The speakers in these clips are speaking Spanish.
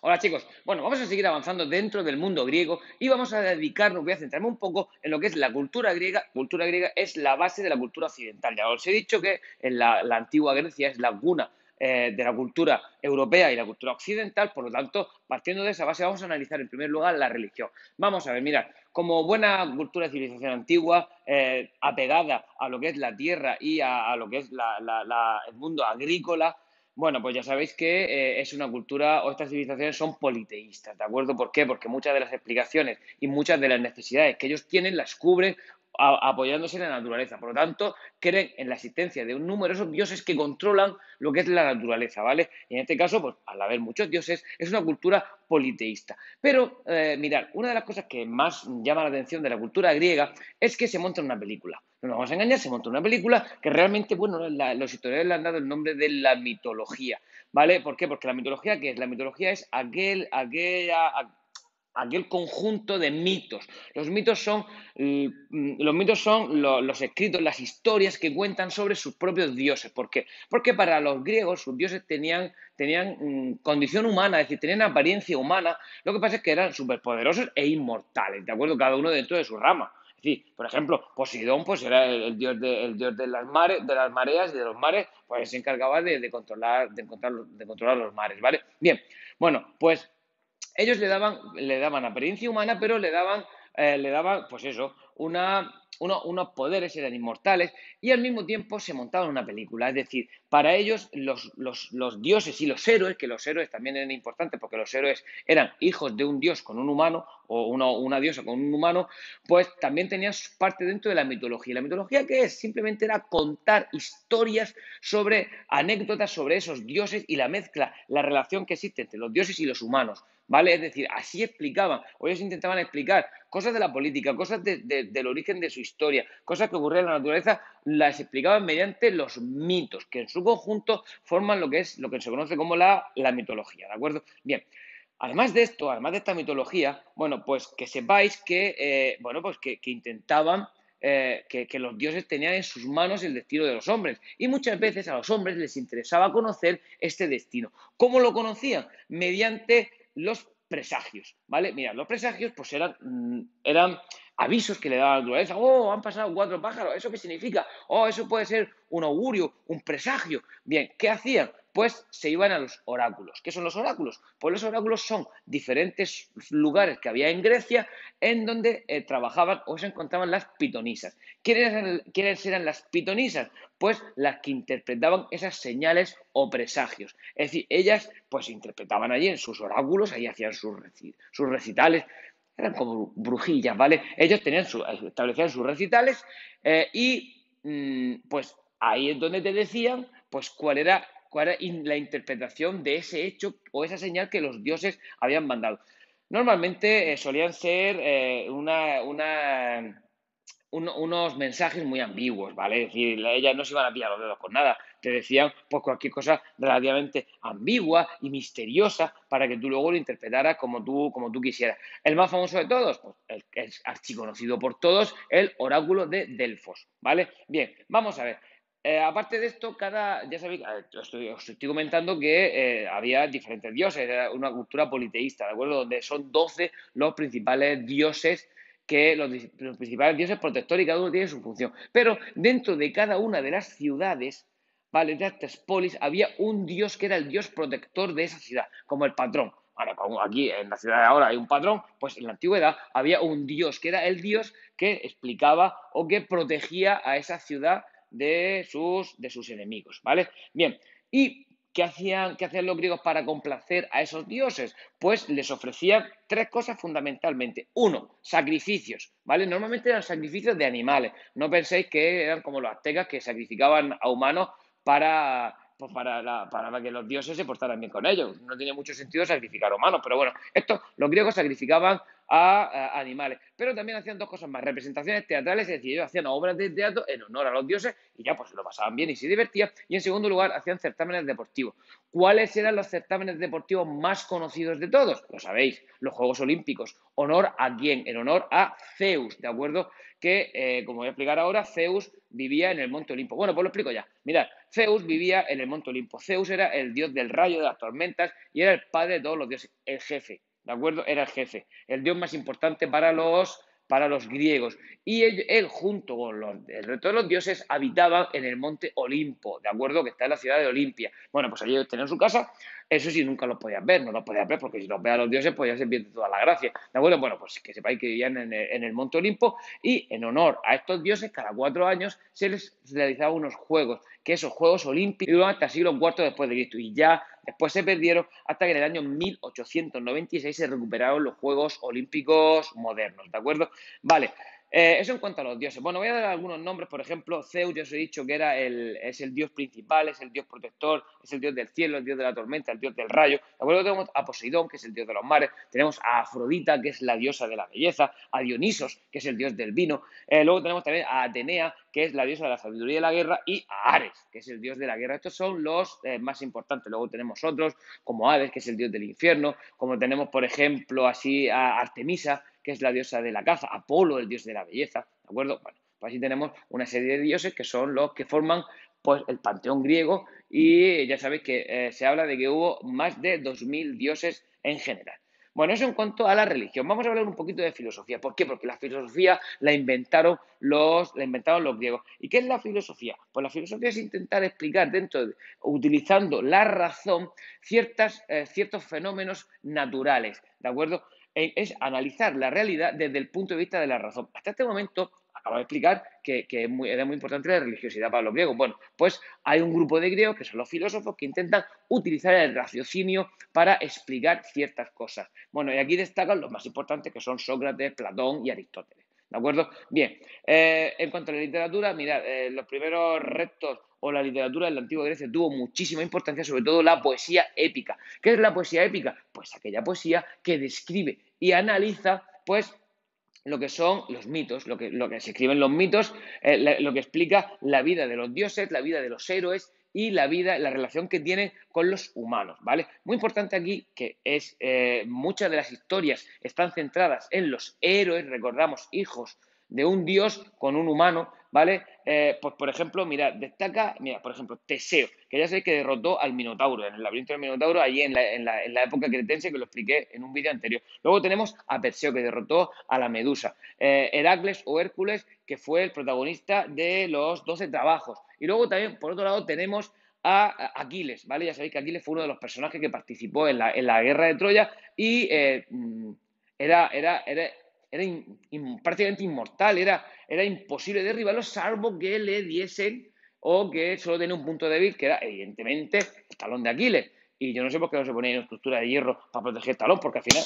Hola chicos, bueno, vamos a seguir avanzando dentro del mundo griego y vamos a dedicarnos, voy a centrarme un poco en lo que es la cultura griega. Cultura griega es la base de la cultura occidental. Ya os he dicho que en la antigua Grecia es la cuna de la cultura europea y la cultura occidental, por lo tanto, partiendo de esa base vamos a analizar en primer lugar la religión. Vamos a ver, mirad, como buena cultura de civilización antigua, apegada a lo que es la tierra y a lo que es el mundo agrícola, bueno, pues ya sabéis que es una cultura o estas civilizaciones son politeístas, ¿de acuerdo? ¿Por qué? Porque muchas de las explicaciones y muchas de las necesidades que ellos tienen las cubren apoyándose en la naturaleza. Por lo tanto, creen en la existencia de un numerosos dioses que controlan lo que es la naturaleza, ¿vale? Y en este caso, pues al haber muchos dioses, es una cultura politeísta. Pero, mirad, una de las cosas que más llama la atención de la cultura griega es que se monta una película. No nos vamos a engañar, se monta una película que realmente, bueno, los historiadores le han dado el nombre de la mitología, ¿vale? ¿Por qué? Porque la mitología, ¿qué es? La mitología es aquel conjunto de mitos. Los escritos, las historias que cuentan sobre sus propios dioses. ¿Por qué? Porque para los griegos sus dioses tenían condición humana, es decir, tenían apariencia humana. Lo que pasa es que eran superpoderosos e inmortales, ¿de acuerdo? Cada uno dentro de su rama. Es decir, por ejemplo, Poseidón pues era el dios de de las mareas y de los mares, pues se encargaba de controlar los mares, ¿vale? Bien, bueno, pues ellos le daban apariencia humana, pero le daban pues eso, unos poderes, eran inmortales, y al mismo tiempo se montaban una película. Es decir, para ellos los dioses y los héroes, que los héroes también eran importantes, porque los héroes eran hijos de un dios con un humano, o una diosa con un humano, pues también tenían su parte dentro de la mitología. ¿La mitología qué es? Simplemente era contar historias sobre anécdotas sobre esos dioses y la mezcla, la relación que existe entre los dioses y los humanos. ¿Vale? Es decir, así explicaban, o ellos intentaban explicar cosas de la política, cosas del origen de su historia, cosas que ocurrían en la naturaleza, las explicaban mediante los mitos, que en su conjunto forman lo que se conoce como la mitología, ¿de acuerdo? Bien, además de esto, además de esta mitología, bueno, pues que sepáis que, bueno, pues que intentaban que los dioses tenían en sus manos el destino de los hombres. Y muchas veces a los hombres les interesaba conocer este destino. ¿Cómo lo conocían? Mediante los presagios, ¿vale? Mira, los presagios pues eran avisos que le daba la naturaleza. Oh, han pasado cuatro pájaros. ¿Eso qué significa? Oh, eso puede ser un augurio, un presagio. Bien, ¿qué hacían? Pues se iban a los oráculos. ¿Qué son los oráculos? Pues los oráculos son diferentes lugares que había en Grecia en donde trabajaban o se encontraban las pitonisas. ¿Quiénes eran las pitonisas? Pues las que interpretaban esas señales o presagios. Es decir, ellas pues interpretaban allí en sus oráculos, ahí hacían sus recitales, eran como brujillas, ¿vale? Ellos establecían sus recitales pues ahí es donde te decían pues cuál era la interpretación de ese hecho o esa señal que los dioses habían mandado. Normalmente solían ser unos mensajes muy ambiguos, ¿vale? Es decir, ellas no se iban a pillar los dedos con nada. Te decían pues cualquier cosa relativamente ambigua y misteriosa para que tú luego lo interpretaras como tú quisieras. El más famoso de todos, pues el que es archiconocido por todos, el oráculo de Delfos, ¿vale? Bien, vamos a ver. Aparte de esto, ya sabéis, os estoy comentando que había diferentes dioses, era una cultura politeísta, ¿de acuerdo? Donde son 12 los principales dioses los principales dioses protectores y cada uno tiene su función. Pero dentro de cada una de las ciudades, ¿vale? De estas polis, había un dios que era el dios protector de esa ciudad, como el patrón. Vale, como aquí en la ciudad de ahora hay un patrón, pues en la antigüedad había un dios que era el dios que explicaba o que protegía a esa ciudad de sus enemigos, ¿vale? Bien, ¿y qué hacían los griegos para complacer a esos dioses? Pues les ofrecían tres cosas fundamentalmente. Uno, sacrificios, ¿vale? Normalmente eran sacrificios de animales. No penséis que eran como los aztecas que sacrificaban a humanos para que los dioses se portaran bien con ellos. No tiene mucho sentido sacrificar humanos, pero bueno, los griegos sacrificaban a animales. Pero también hacían dos cosas más, representaciones teatrales, es decir, ellos hacían obras de teatro en honor a los dioses y ya pues se lo pasaban bien y se divertían. Y en segundo lugar, hacían certámenes deportivos. ¿Cuáles eran los certámenes deportivos más conocidos de todos? Lo sabéis, los Juegos Olímpicos. ¿Honor a quién? En honor a Zeus, ¿de acuerdo? Que, como voy a explicar ahora, Zeus vivía en el Monte Olimpo. Bueno, pues lo explico ya. Mirad, Zeus vivía en el Monte Olimpo. Zeus era el dios del rayo, de las tormentas, y era el padre de todos los dioses, el jefe, ¿de acuerdo? Era el jefe, el dios más importante para los griegos. Y él junto con el resto de los dioses, habitaban en el Monte Olimpo, ¿de acuerdo? Que está en la ciudad de Olimpia. Bueno, pues allí ellos tenían su casa. Eso sí, nunca los podías ver, no los podías ver porque si los veas a los dioses, pues ya se pierde toda la gracia, ¿de acuerdo? Bueno, pues que sepáis que vivían en el Monte Olimpo y en honor a estos dioses, cada 4 años se les realizaban unos juegos, que esos Juegos Olímpicos iban hasta el siglo IV después de Cristo y ya después se perdieron hasta que en el año 1896 se recuperaron los Juegos Olímpicos modernos, ¿de acuerdo? Vale. Eso en cuanto a los dioses. Bueno, voy a dar algunos nombres. Por ejemplo, Zeus, ya os he dicho que es el dios principal, es el dios protector, es el dios del cielo, el dios de la tormenta, el dios del rayo. ¿De acuerdo? Tenemos a Poseidón, que es el dios de los mares. Tenemos a Afrodita, que es la diosa de la belleza. A Dionisos, que es el dios del vino. Luego tenemos también a Atenea, que es la diosa de la sabiduría y de la guerra. Y a Ares, que es el dios de la guerra. Estos son los más importantes. Luego tenemos otros, como Hades, que es el dios del infierno. Como tenemos, por ejemplo, así a Artemisa, que es la diosa de la caza, Apolo, el dios de la belleza, ¿de acuerdo? Bueno, pues así tenemos una serie de dioses que son los que forman pues el panteón griego y ya sabéis que se habla de que hubo más de 2000 dioses en general. Bueno, eso en cuanto a la religión. Vamos a hablar un poquito de filosofía. ¿Por qué? Porque la filosofía la inventaron los griegos. ¿Y qué es la filosofía? Pues la filosofía es intentar explicar utilizando la razón, ciertos fenómenos naturales, ¿de acuerdo? Es analizar la realidad desde el punto de vista de la razón. Hasta este momento, acabo de explicar que era muy importante la religiosidad para los griegos. Bueno, pues hay un grupo de griegos que son los filósofos que intentan utilizar el raciocinio para explicar ciertas cosas. Bueno, y aquí destacan los más importantes que son Sócrates, Platón y Aristóteles. ¿De acuerdo? Bien, en cuanto a la literatura, mirad, los primeros restos o la literatura en la antigua Grecia tuvo muchísima importancia, sobre todo la poesía épica. ¿Qué es la poesía épica? Pues aquella poesía que describe y analiza, pues, lo que son los mitos, lo que se escriben los mitos, lo que explica la vida de los dioses, la vida de los héroes y la relación que tienen con los humanos, ¿vale? Muy importante aquí que muchas de las historias están centradas en los héroes, recordamos, hijos de un dios con un humano, ¿vale? Pues, por ejemplo, mira, por ejemplo, Teseo, que ya sabéis que derrotó al Minotauro, en el laberinto del Minotauro, allí en la época cretense, que lo expliqué en un vídeo anterior. Luego tenemos a Perseo, que derrotó a la Medusa. Heracles o Hércules, que fue el protagonista de los 12 trabajos. Y luego también, por otro lado, tenemos a Aquiles, ¿vale? Ya sabéis que Aquiles fue uno de los personajes que participó en la guerra de Troya y era prácticamente inmortal, era imposible derribarlo salvo que le diesen o que solo tenía un punto débil que era evidentemente el talón de Aquiles. Y yo no sé por qué no se ponía en estructura de hierro para proteger el talón, porque al final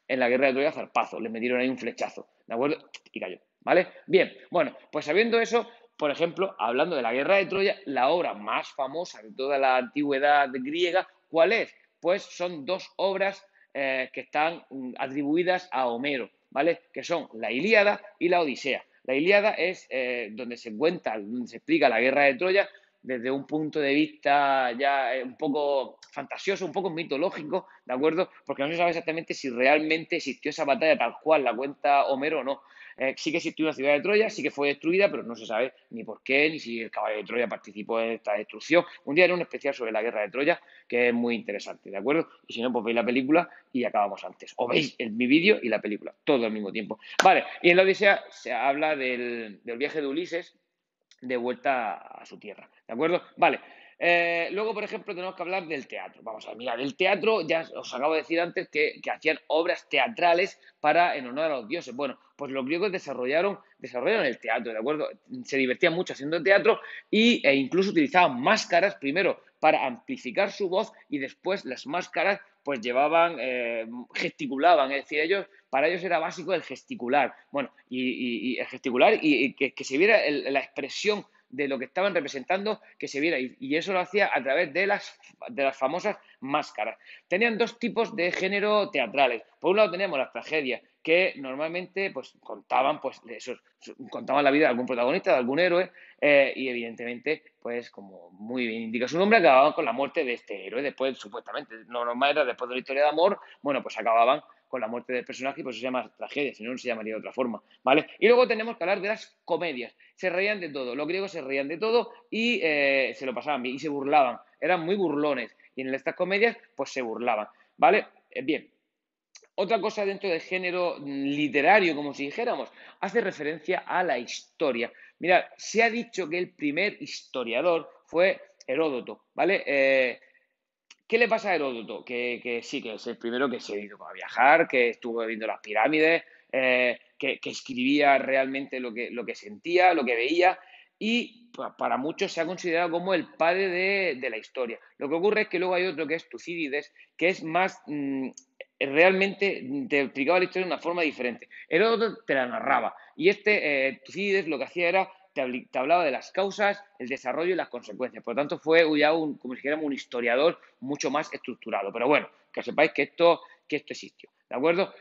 en la guerra de Troya zarpazo, le metieron ahí un flechazo, ¿de acuerdo? Y cayó, ¿vale? Bien, bueno, pues sabiendo eso, por ejemplo, hablando de la guerra de Troya, la obra más famosa de toda la antigüedad griega, ¿cuál es? Pues son dos obras que están atribuidas a Homero, ¿vale? Que son la Ilíada y la Odisea. La Ilíada es donde se explica la guerra de Troya desde un punto de vista ya un poco fantasioso, un poco mitológico, ¿de acuerdo? Porque no se sabe exactamente si realmente existió esa batalla tal cual la cuenta Homero o no. Sí que existió una ciudad de Troya, sí que fue destruida, pero no se sabe ni por qué, ni si el caballo de Troya participó en esta destrucción. Un día haré un especial sobre la guerra de Troya, que es muy interesante, ¿de acuerdo? Y si no, pues veis la película y acabamos antes. O veis mi vídeo y la película, todo al mismo tiempo. Vale, y en la Odisea se habla del viaje de Ulises de vuelta a su tierra, ¿de acuerdo? Vale. Luego, por ejemplo, tenemos que hablar del teatro. Vamos a ver, mirad, el teatro, ya os acabo de decir antes que hacían obras teatrales en honor a los dioses. Bueno, pues los griegos desarrollaron el teatro, ¿de acuerdo? Se divertían mucho haciendo teatro e incluso utilizaban máscaras, primero para amplificar su voz y después las máscaras pues gesticulaban, es decir, para ellos era básico el gesticular. Bueno, y el gesticular y que se viera la expresión de lo que estaban representando, que se viera, y eso lo hacía a través de las famosas máscaras. Tenían dos tipos de género teatrales. Por un lado teníamos las tragedias, que normalmente pues contaban pues contaban la vida de algún protagonista, de algún héroe, y evidentemente, pues como muy bien indica su nombre, acababan con la muerte de este héroe. Después, supuestamente, lo normal era después de la historia de amor, bueno, pues acababan con la muerte del personaje y por eso se llama tragedia, si no, no se llamaría de otra forma, ¿vale? Y luego tenemos que hablar de las comedias. Se reían de todo, los griegos se reían de todo y se lo pasaban bien y se burlaban, eran muy burlones y en estas comedias pues se burlaban, ¿vale? Bien, otra cosa dentro del género literario, como si dijéramos, hace referencia a la historia. Mirad, se ha dicho que el primer historiador fue Heródoto, ¿vale? ¿Qué le pasa a Heródoto? Que sí, que es el primero que se ha ido a viajar, que estuvo viendo las pirámides, que escribía realmente lo que sentía, lo que veía, y para muchos se ha considerado como el padre de la historia. Lo que ocurre es que luego hay otro que es Tucídides, que es más realmente te explicaba la historia de una forma diferente. Heródoto te la narraba, y este Tucídides lo que hacía era te hablaba de las causas, el desarrollo y las consecuencias. Por lo tanto, fue ya como si dijéramos, un historiador mucho más estructurado. Pero bueno, que sepáis que esto existió, ¿de acuerdo?